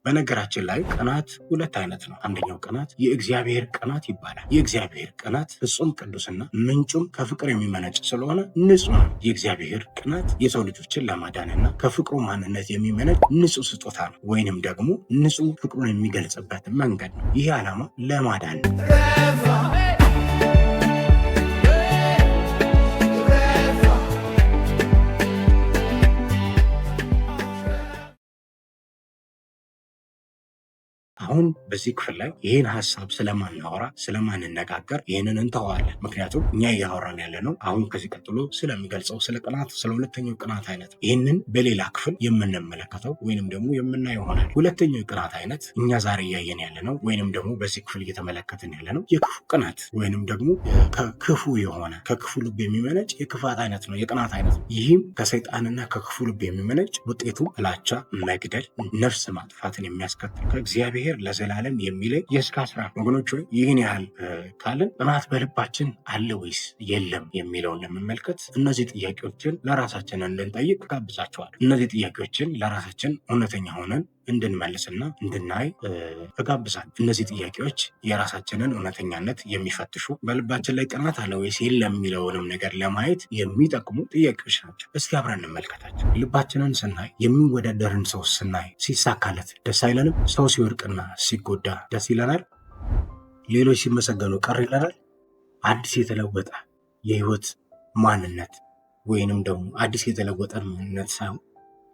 በነገራችን ላይ ቅናት ሁለት አይነት ነው። አንደኛው ቅናት የእግዚአብሔር ቅናት ይባላል። የእግዚአብሔር ቅናት ፍጹም ቅዱስና ምንጩም ከፍቅር የሚመነጭ ስለሆነ ንጹህ ነው። የእግዚአብሔር ቅናት የሰው ልጆችን ለማዳንና ከፍቅሩ ማንነት የሚመነጭ ንጹህ ስጦታ ነው፣ ወይንም ደግሞ ንጹህ ፍቅሩን የሚገልጽበት መንገድ ነው። ይህ ዓላማ ለማዳን ነው። አሁን በዚህ ክፍል ላይ ይህን ሀሳብ ስለማንነጋገር ይህንን እንተዋለን። ምክንያቱም እኛ እያወራን ያለ ነው አሁን ከዚህ ቀጥሎ ስለሚገልጸው ስለ ቅናት፣ ስለ ሁለተኛው ቅናት አይነት ይህንን በሌላ ክፍል የምንመለከተው ወይንም ደግሞ የምናየው ይሆናል። ሁለተኛው የቅናት አይነት እኛ ዛሬ እያየን ያለ ነው ወይንም ደግሞ በዚህ ክፍል እየተመለከትን ያለ ነው የክፉ ቅናት ወይንም ደግሞ ክፉ የሆነ ከክፉ ልብ የሚመነጭ የክፋት አይነት ነው፣ የቅናት አይነት ነው። ይህም ከሰይጣንና ከክፉ ልብ የሚመነጭ ውጤቱ ጥላቻ፣ መግደል፣ ነፍስ ማጥፋትን የሚያስከትል ከእግዚአብሔር ለዘላለም የሚለይ የስጋ ስራ። ወገኖች ሆይ ይህን ያህል ካልን ቅናት በልባችን አለ ወይስ የለም የሚለውን ለመመልከት እነዚህ ጥያቄዎችን ለራሳችን እንድንጠይቅ ጋብዛቸዋል። እነዚህ ጥያቄዎችን ለራሳችን እውነተኛ ሆነን እንድንመልስና እንድናይ እጋብዛል። እነዚህ ጥያቄዎች የራሳችንን እውነተኛነት የሚፈትሹ በልባችን ላይ ቅናት አለ ወይስ የለም የሚለውንም ነገር ለማየት የሚጠቅሙ ጥያቄዎች ናቸው። እስኪ አብረን እንመልከታቸው። ልባችንን ስናይ የሚወዳደርን ሰው ስናይ ሲሳካለት ደስ አይለንም? ሰው ሲወድቅና ሲጎዳ ደስ ይለናል? ሌሎች ሲመሰገኑ ቀር ይለናል? አዲስ የተለወጠ የህይወት ማንነት ወይንም ደግሞ አዲስ የተለወጠ ማንነት ሳይሆን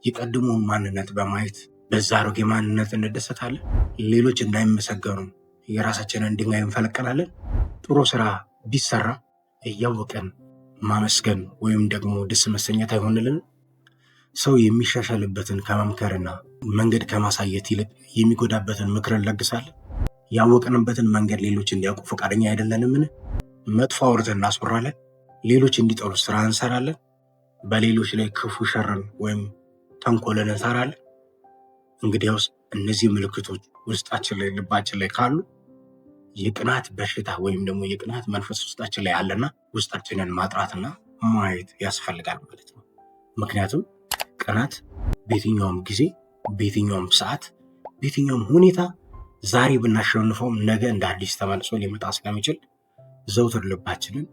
የቀድሞውን ማንነት በማየት በዛ አሮጌ ማንነት እንደሰታለን? ሌሎች እንዳይመሰገኑ የራሳችንን ድንጋይ እንፈለቀላለን? ጥሩ ስራ ቢሰራ እያወቀን ማመስገን ወይም ደግሞ ደስ መሰኘት አይሆንልን? ሰው የሚሻሻልበትን ከመምከርና መንገድ ከማሳየት ይልቅ የሚጎዳበትን ምክር እንለግሳለን? ያወቅንበትን መንገድ ሌሎች እንዲያውቁ ፈቃደኛ አይደለንምን? መጥፎ አውርተን እናስወራለን? ሌሎች እንዲጠሉ ስራ እንሰራለን? በሌሎች ላይ ክፉ ሸርን ወይም ተንኮልን እንሰራለን? እንግዲያውስ እነዚህ ምልክቶች ውስጣችን ላይ ልባችን ላይ ካሉ የቅናት በሽታ ወይም ደግሞ የቅናት መንፈስ ውስጣችን ላይ አለና ውስጣችንን ማጥራትና ማየት ያስፈልጋል ማለት ነው። ምክንያቱም ቅናት በየትኛውም ጊዜ፣ በየትኛውም ሰዓት፣ በየትኛውም ሁኔታ ዛሬ ብናሸንፈውም ነገ እንደ አዲስ ተመልሶ ሊመጣ ስለሚችል ዘውትር ልባችንን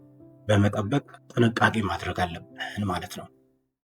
በመጠበቅ ጥንቃቄ ማድረግ አለብን ማለት ነው።